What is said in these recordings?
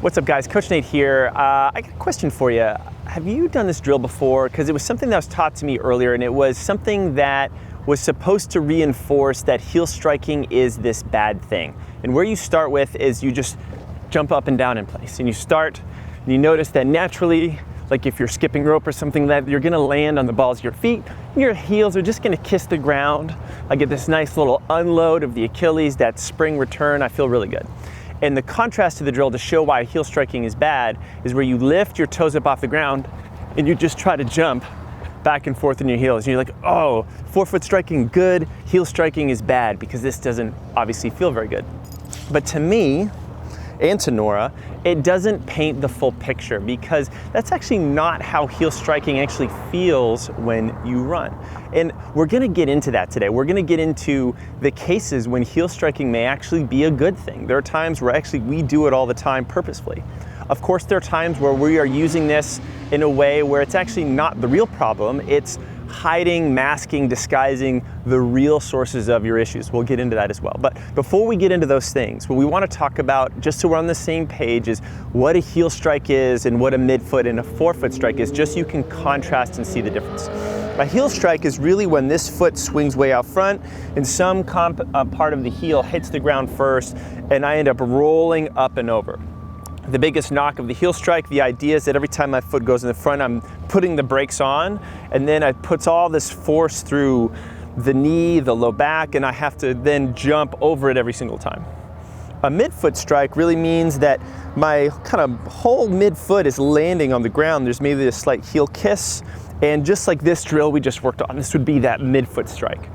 What's up guys, Coach Nate here. I got a question for you. Have you done this drill before? Because it was something that was taught to me earlier, and it was something that was supposed to reinforce that heel striking is this bad thing. And where you start with is you just jump up and down in place. And you start, and you notice that naturally, like if you're skipping rope or something, that you're gonna land on the balls of your feet, and your heels are just gonna kiss the ground. I get this nice little unload of the Achilles, that spring return, I feel really good. And the contrast to the drill to show why heel striking is bad is where you lift your toes up off the ground and you just try to jump back and forth in your heels. And you're like, oh, forefoot striking good, heel striking is bad, because this doesn't obviously feel very good. But to me, and to Nora, it doesn't paint the full picture, because that's actually not how heel striking actually feels when you run. And we're gonna get into that today. We're gonna get into the cases when heel striking may actually be a good thing. There are times where actually we do it all the time purposefully. Of course, there are times where we are using this in a way where it's actually not the real problem. It's hiding, masking, disguising the real sources of your issues. We'll get into that as well. But before we get into those things, what we want to talk about, just so we're on the same page, is what a heel strike is and what a midfoot and a forefoot strike is, just so you can contrast and see the difference. A heel strike is really when this foot swings way out front and some part of the heel hits the ground first, and I end up rolling up and over. The biggest knock of the heel strike, the idea is that every time my foot goes in the front, I'm putting the brakes on, and then it puts all this force through the knee, the low back, and I have to then jump over it every single time. A midfoot strike really means that my kind of whole midfoot is landing on the ground. There's maybe a slight heel kiss, and just like this drill we just worked on, this would be that midfoot strike.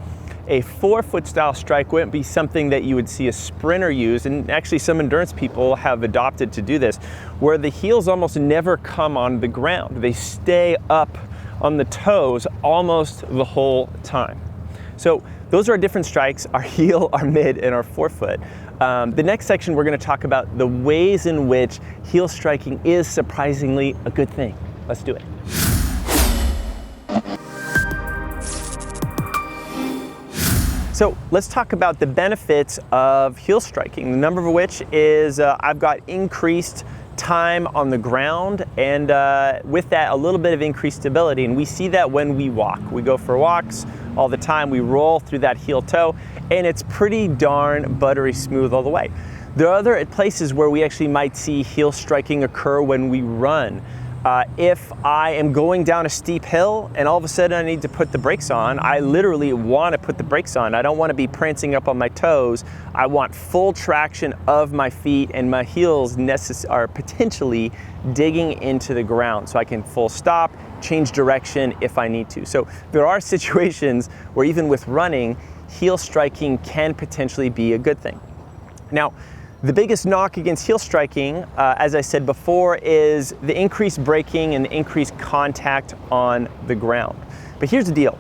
A forefoot style strike wouldn't be something that you would see a sprinter use, and actually some endurance people have adopted to do this, where the heels almost never come on the ground. They stay up on the toes almost the whole time. So those are our different strikes, our heel, our mid, and our forefoot. The next section we're gonna talk about the ways in which heel striking is surprisingly a good thing. Let's do it. So let's talk about the benefits of heel striking, the number of which is I've got increased time on the ground, and with that a little bit of increased stability, and we see that when we walk. We go for walks all the time, we roll through that heel toe, and it's pretty darn buttery smooth all the way. There are other places where we actually might see heel striking occur when we run. If I am going down a steep hill and all of a sudden I need to put the brakes on, I literally want to put the brakes on. I don't want to be prancing up on my toes. I want full traction of my feet, and my heels are potentially digging into the ground, so I can full stop, change direction if I need to. So there are situations where even with running, heel striking can potentially be a good thing. Now, the biggest knock against heel striking, as I said before, is the increased braking and the increased contact on the ground. But here's the deal.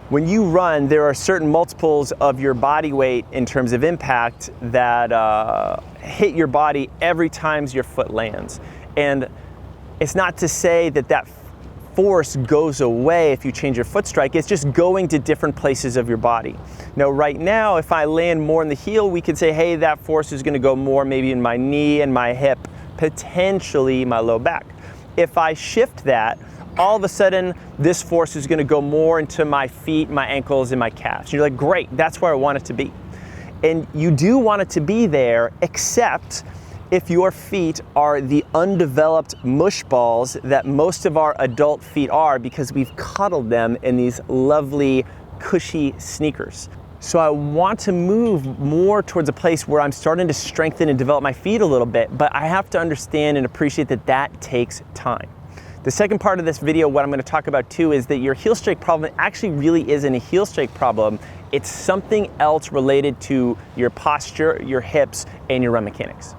When you run, there are certain multiples of your body weight in terms of impact that hit your body every time your foot lands. And it's not to say that that force goes away if you change your foot strike. It's just going to different places of your body. Now, right now, if I land more in the heel, we could say, hey, that force is going to go more maybe in my knee and my hip, potentially my low back. If I shift that, all of a sudden, this force is going to go more into my feet, my ankles, and my calves. You're like, great, that's where I want it to be. And you do want it to be there, except if your feet are the undeveloped mush balls that most of our adult feet are, because we've cuddled them in these lovely, cushy sneakers. So I want to move more towards a place where I'm starting to strengthen and develop my feet a little bit, but I have to understand and appreciate that that takes time. The second part of this video, what I'm going to talk about too, is that your heel strike problem actually really isn't a heel strike problem. It's something else related to your posture, your hips, and your run mechanics.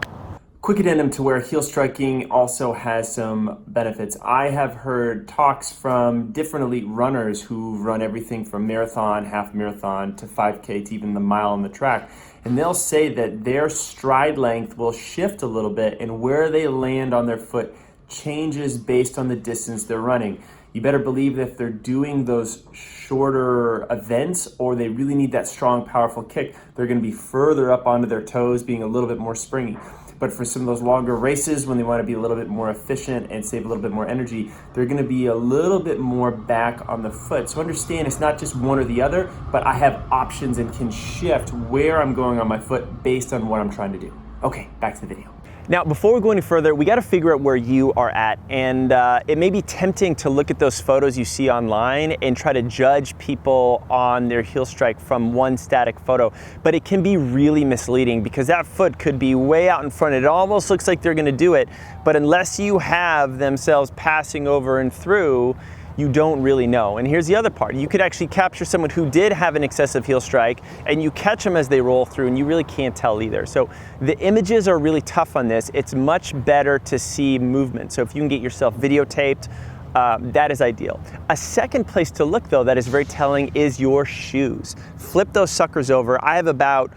Quick addendum to where heel striking also has some benefits. I have heard talks from different elite runners who run everything from marathon, half marathon, to 5K, to even the mile on the track. And they'll say that their stride length will shift a little bit, and where they land on their foot changes based on the distance they're running. You better believe that if they're doing those shorter events, or they really need that strong, powerful kick, they're going to be further up onto their toes, being a little bit more springy. but for some of those longer races when they want to be a little bit more efficient and save a little bit more energy, they're going to be a little bit more back on the foot. So understand it's not just one or the other, but I have options and can shift where I'm going on my foot based on what I'm trying to do. Okay, back to the video. Now, before we go any further, we got to figure out where you are at. And it may be tempting to look at those photos you see online and try to judge people on their heel strike from one static photo. But it can be really misleading because that foot could be way out in front. It almost looks like they're going to do it. But unless you have themselves passing over and through, you don't really know. And here's the other part. You could actually capture someone who did have an excessive heel strike and you catch them as they roll through and you really can't tell either. So the images are really tough on this. It's much better to see movement. So if you can get yourself videotaped, that is ideal. A second place to look though that is very telling is your shoes. Flip those suckers over. I have about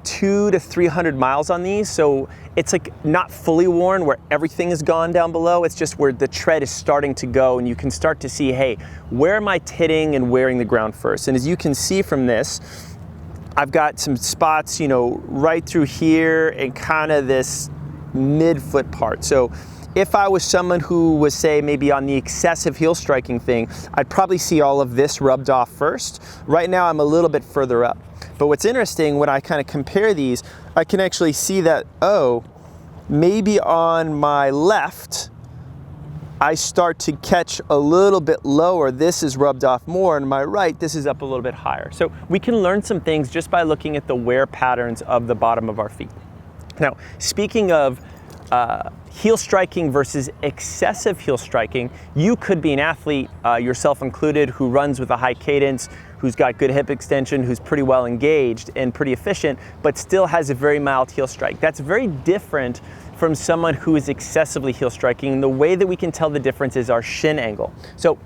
200 to 300 miles on these, so it's like not fully worn where everything is gone down below. It's just where the tread is starting to go and you can start to see, hey, where am I hitting and wearing the ground first? And as you can see from this, I've got some spots, you know, right through here and kind of this mid-foot part. So if I was someone who was, say, maybe on the excessive heel striking thing, I'd probably see all of this rubbed off first. Right now, I'm a little bit further up. But what's interesting, when I kind of compare these, I can actually see that, oh, maybe on my left, I start to catch a little bit lower. This is rubbed off more, and my right, this is up a little bit higher. So we can learn some things just by looking at the wear patterns of the bottom of our feet. Now, speaking of heel striking versus excessive heel striking, you could be an athlete, yourself included, who runs with a high cadence, who's got good hip extension, who's pretty well engaged and pretty efficient, but still has a very mild heel strike. That's very different from someone who is excessively heel striking. The way that we can tell the difference is our shin angle. So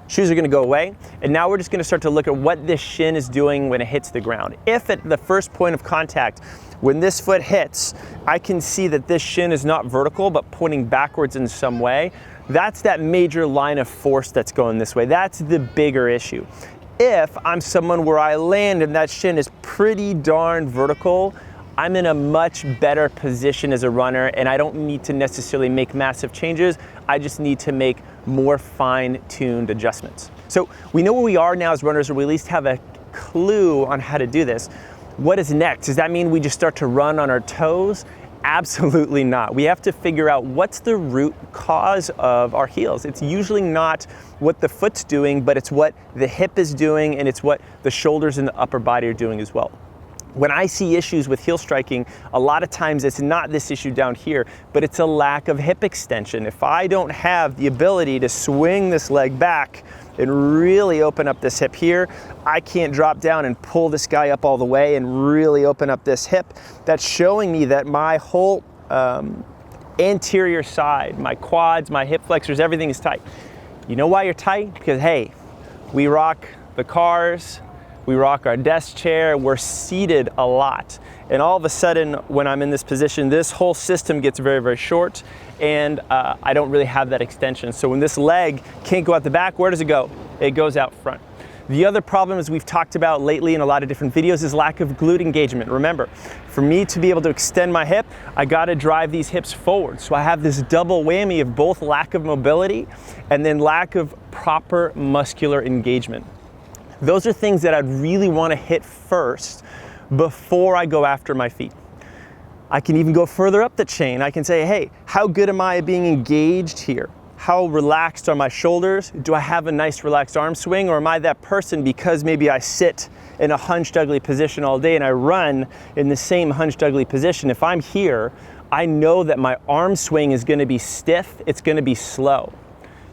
shoes are gonna go away, and now we're just gonna start to look at what this shin is doing when it hits the ground. If at the first point of contact, when this foot hits, I can see that this shin is not vertical, but pointing backwards in some way. That's that major line of force that's going this way. That's the bigger issue. If I'm someone where I land and that shin is pretty darn vertical, I'm in a much better position as a runner, and I don't need to necessarily make massive changes. I just need to make more fine-tuned adjustments. So we know where we are now as runners, or we at least have a clue on how to do this. What is next? Does that mean we just start to run on our toes? Absolutely not. We have to figure out what's the root cause of our heels. It's usually not what the foot's doing, but it's what the hip is doing, and it's what the shoulders and the upper body are doing as well. When I see issues with heel striking, a lot of times it's not this issue down here, but it's a lack of hip extension. If I don't have the ability to swing this leg back and really open up this hip here, I can't drop down and pull this guy up all the way and really open up this hip. That's showing me that my whole anterior side, my quads, my hip flexors, everything is tight. You know why you're tight? Because hey, we rock the cars, we rock our desk chair, we're seated a lot. And all of a sudden, when I'm in this position, this whole system gets very, very short, and I don't really have that extension. So when this leg can't go out the back, where does it go? It goes out front. The other problem, as we've talked about lately in a lot of different videos, is lack of glute engagement. Remember, for me to be able to extend my hip, I gotta drive these hips forward. So I have this double whammy of both lack of mobility and then lack of proper muscular engagement. Those are things that I'd really wanna hit first before I go after my feet. I can even go further up the chain. I can say, hey, how good am I at being engaged here? How relaxed are my shoulders? Do I have a nice relaxed arm swing, or am I that person because maybe I sit in a hunched ugly position all day and I run in the same hunched ugly position? If I'm here, I know that my arm swing is gonna be stiff, it's gonna be slow.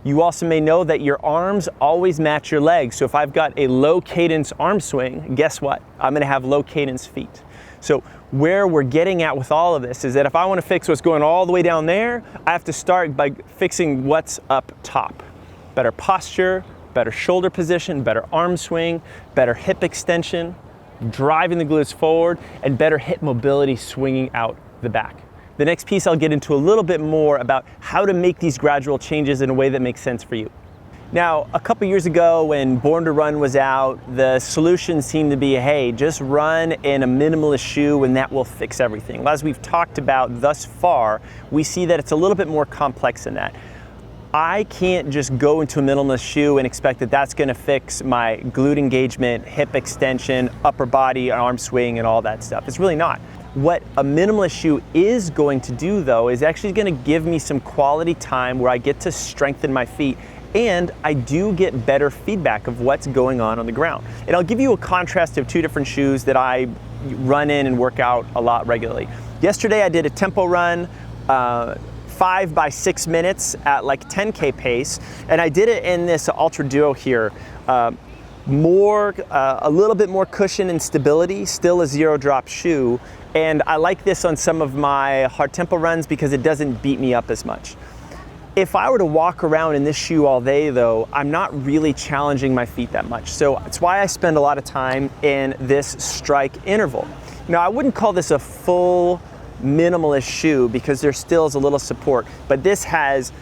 You also may know that your arms always match your legs. So if I've got a low cadence arm swing, guess what? I'm gonna have low cadence feet. So where we're getting at with all of this is that if I wanna fix what's going all the way down there, I have to start by fixing what's up top. Better posture, better shoulder position, better arm swing, better hip extension, driving the glutes forward, and better hip mobility swinging out the back. The next piece I'll get into a little bit more about how to make these gradual changes in a way that makes sense for you. Now, a couple years ago when Born to Run was out, the solution seemed to be, hey, just run in a minimalist shoe and that will fix everything. As we've talked about thus far, we see that it's a little bit more complex than that. I can't just go into a minimalist shoe and expect that that's gonna fix my glute engagement, hip extension, upper body, arm swing, and all that stuff. It's really not. What a minimalist shoe is going to do though, is actually gonna give me some quality time where I get to strengthen my feet and I do get better feedback of what's going on the ground. And I'll give you a contrast of two different shoes that I run in and work out a lot regularly. Yesterday I did a tempo run, 5 by 6 minutes at like 10K pace, and I did it in this Altra Duo here. A little bit more cushion and stability, still a zero drop shoe, and I like this on some of my hard tempo runs because it doesn't beat me up as much. If I were to walk around in this shoe all day though, I'm not really challenging my feet that much. So it's why I spend a lot of time in this strike interval. Now I wouldn't call this a full minimalist shoe because there still is a little support, but this has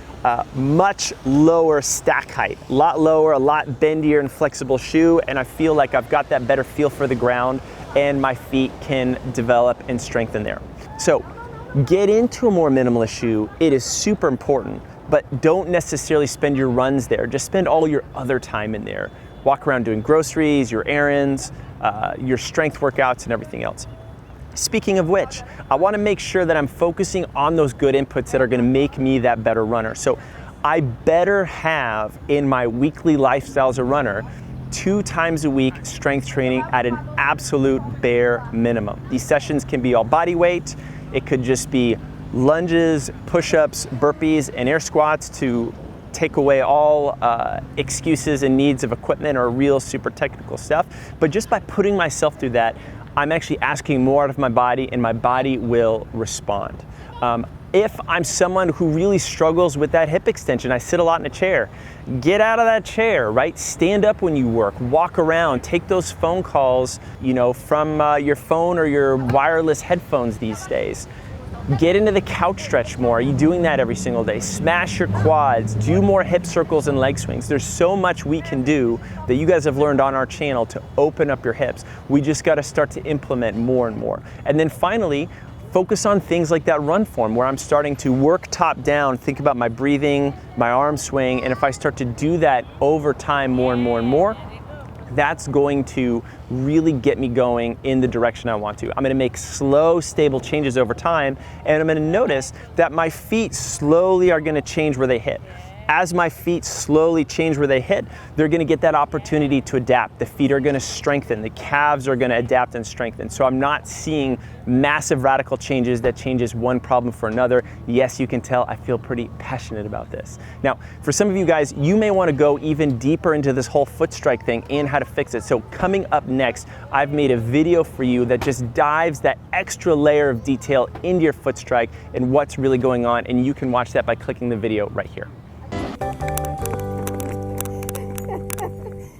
much lower stack height, a lot lower, a lot bendier and flexible shoe, and I feel like I've got that better feel for the ground and my feet can develop and strengthen there. So get into a more minimalist shoe. It is super important, but don't necessarily spend your runs there. Just spend all your other time in there. Walk around doing groceries, your errands, your strength workouts and everything else. Speaking of which, I want to make sure that I'm focusing on those good inputs that are going to make me that better runner. So I better have in my weekly lifestyle as a runner 2 times a week strength training at an absolute bare minimum. These sessions can be all body weight. It could just be lunges, push-ups, burpees, and air squats to take away all excuses and needs of equipment or real super technical stuff. But just by putting myself through that, I'm actually asking more out of my body and my body will respond. If I'm someone who really struggles with that hip extension, I sit a lot in a chair, get out of that chair, right? Stand up when you work, walk around, take those phone calls, from your phone or your wireless headphones these days. Get into the couch stretch more. Are you doing that every single day? Smash your quads, do more hip circles and leg swings. There's so much we can do that you guys have learned on our channel to open up your hips. We just got to start to implement more and more. And then finally, focus on things like that run form where I'm starting to work top down, think about my breathing, my arm swing, and if I start to do that over time more and more and more, that's going to really get me going in the direction I want to. I'm gonna make slow, stable changes over time, and I'm gonna notice that my feet slowly are gonna change where they hit. As my feet slowly change where they hit, they're gonna get that opportunity to adapt. The feet are gonna strengthen, the calves are gonna adapt and strengthen. So I'm not seeing massive radical changes that changes one problem for another. Yes, you can tell I feel pretty passionate about this. Now, for some of you guys, you may wanna go even deeper into this whole foot strike thing and how to fix it. So coming up next, I've made a video for you that just dives that extra layer of detail into your foot strike and what's really going on, and you can watch that by clicking the video right here.